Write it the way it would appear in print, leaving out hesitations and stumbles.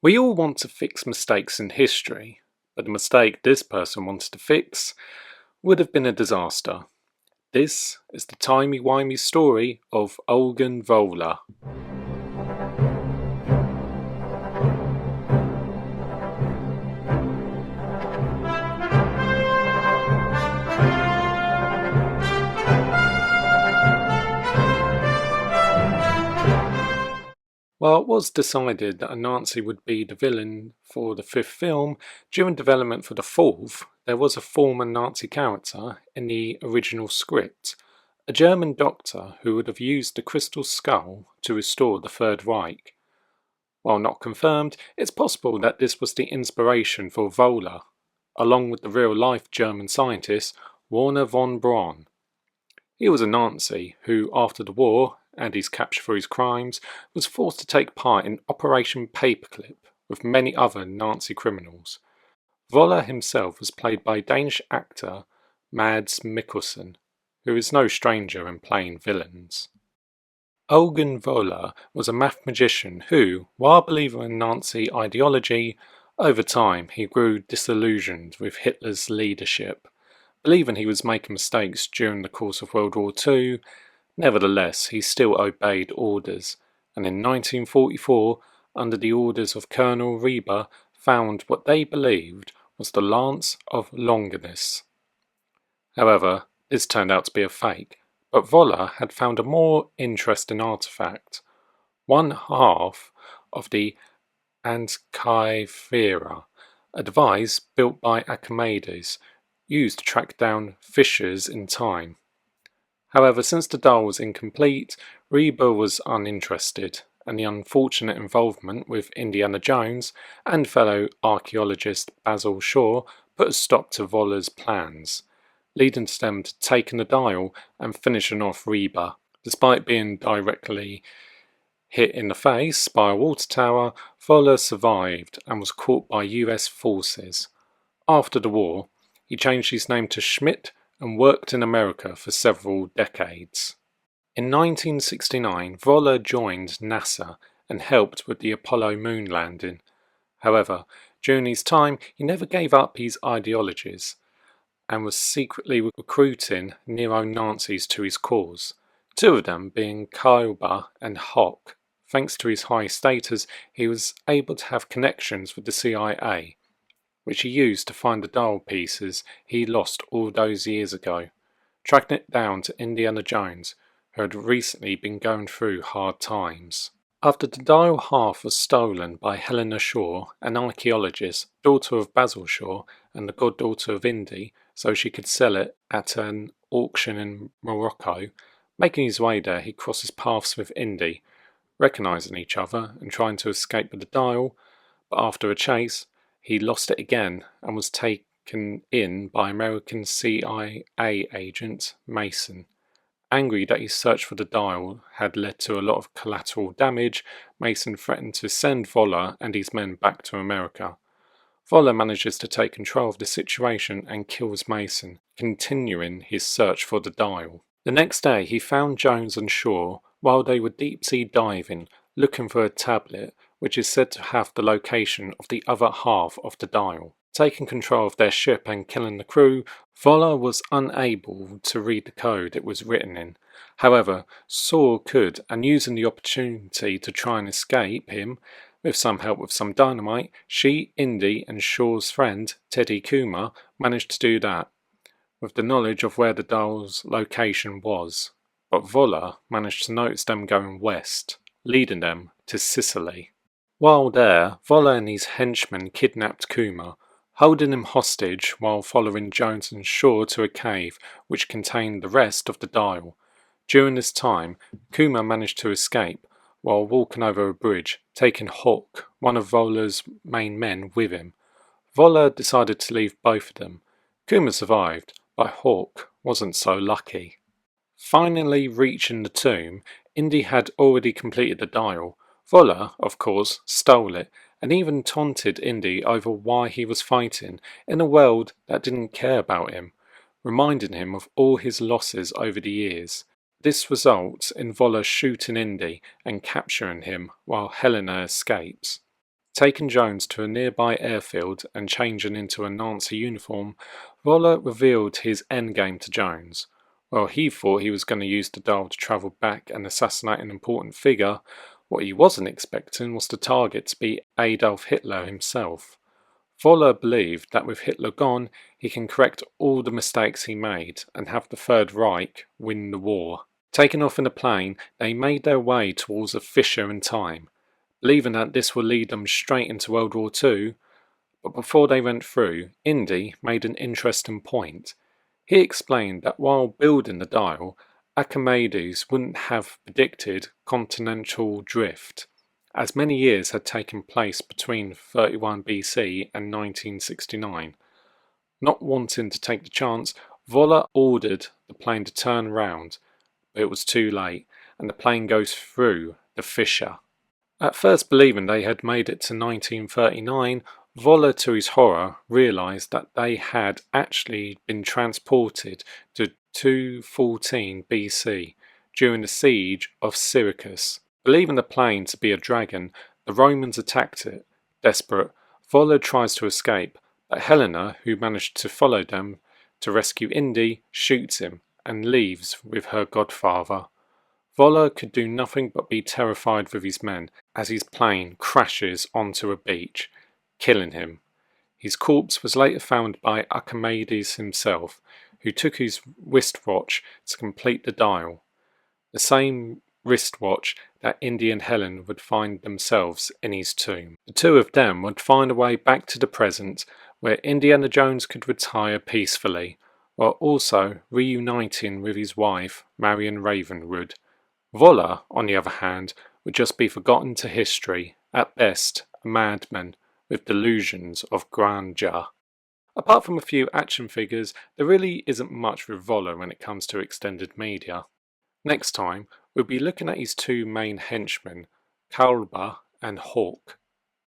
We all want to fix mistakes in history, but the mistake this person wanted to fix would have been a disaster. This is the timey-wimey story of Jurgen Voller. While it was decided that a Nazi would be the villain for the fifth film, during development for the fourth, there was a former Nazi character in the original script, a German doctor who would have used the crystal skull to restore the Third Reich. While not confirmed, it's possible that this was the inspiration for Voller, along with the real-life German scientist Wernher von Braun. He was a Nazi who, after the war and his capture for his crimes, was forced to take part in Operation Paperclip with many other Nazi criminals. Voller himself was played by Danish actor Mads Mikkelsen, who is no stranger in playing villains. Jurgen Voller was a math magician who, while a believer in Nazi ideology, over time he grew disillusioned with Hitler's leadership. Believing he was making mistakes during the course of World War II, nevertheless he still obeyed orders, and in 1944, under the orders of Colonel Reber, found what they believed was the Lance of Longinus. However, this turned out to be a fake, but Voller had found a more interesting artifact, one half of the Antikythera, a device built by Archimedes, used to track down fissures in time. However, since the dial was incomplete, Reber was uninterested, and the unfortunate involvement with IndianaJones and fellow archaeologist Basil Shaw put a stop to Voller's plans, leading to them to taking the dial and finishing off Reber. Despite being directly hit in the face by a water tower, Voller survived and was caught by US forces. After the war, he changed his name to Schmidt and worked in America for several decades. In 1969, Voller joined NASA and helped with the Apollo moon landing. However, during his time, he never gave up his ideologies and was secretly recruiting neo-Nazis to his cause, two of them being Kylber and Hock. Thanks to his high status, he was able to have connections with the CIA, which he used to find the dial pieces he lost all those years ago, tracking it down to IndianaJones, who had recently been going through hard times. After the dial half was stolen by Helena Shaw, an archaeologist, daughter of Basil Shaw and the goddaughter of Indy, so she could sell it at an auction in Morocco, making his way there he crosses paths with Indy, recognising each other and trying to escape with the dial, but after a chase, he lost it again and was taken in by American CIA agent Mason. Angry that his search for the dial had led to a lot of collateral damage, Mason threatened to send Voller and his men back to America. Voller manages to take control of the situation and kills Mason, continuing his search for the dial. The next day he found Jones and Shaw while they were deep-sea diving, looking for a tablet which is said to have the location of the other half of the dial. Taking control of their ship and killing the crew, Voller was unable to read the code it was written in. However, Shaw could, and using the opportunity to try and escape him, with some help with some dynamite, she, Indy, and Shaw's friend, Teddy Kuma, managed to do that, with the knowledge of where the dial's location was. But Voller managed to notice them going west, leading them to Sicily. While there, Voller and his henchmen kidnapped Kuma, holding him hostage while following Jones and Shaw to a cave which contained the rest of the dial. During this time, Kuma managed to escape while walking over a bridge, taking Hawk, one of Voller's main men, with him. Voller decided to leave both of them. Kuma survived, but Hawk wasn't so lucky. Finally reaching the tomb, Indy had already completed the dial. Voller, of course, stole it, and even taunted Indy over why he was fighting in a world that didn't care about him, reminding him of all his losses over the years. This results in Voller shooting Indy and capturing him while Helena escapes. Taking Jones to a nearby airfield and changing into a Nazi uniform, Voller revealed his endgame to Jones. Well, he thought he was going to use the dial to travel back and assassinate an important figure. What he wasn't expecting was the target to be Adolf Hitler himself. Voller believed that with Hitler gone, he can correct all the mistakes he made and have the Third Reich win the war. Taking off in a plane, they made their way towards a fissure in time, believing that this would lead them straight into World War II. But before they went through, Indy made an interesting point. He explained that while building the dial, Archimedes wouldn't have predicted continental drift, as many years had taken place between 31 BC and 1969. Not wanting to take the chance, Voller ordered the plane to turn round, but it was too late, and the plane goes through the fissure. At first believing they had made it to 1939, Voller, to his horror, realised that they had actually been transported to 214 BC during the siege of Syracuse. Believing the plane to be a dragon, the Romans attacked it. Desperate, Voller tries to escape, but Helena, who managed to follow them to rescue Indy, shoots him and leaves with her godfather. Voller could do nothing but be terrified with his men as his plane crashes onto a beach, killing him. His corpse was later found by Archimedes himself, who took his wristwatch to complete the dial, the same wristwatch that Indy and Helen would find themselves in his tomb. The two of them would find a way back to the present, where Indiana Jones could retire peacefully, while also reuniting with his wife, Marion Ravenwood. Voller, on the other hand, would just be forgotten to history, at best a madman with delusions of grandeur. Apart from a few action figures, there really isn't much with Voller when it comes to extended media. Next time, we'll be looking at his two main henchmen, Kalba and Hawk.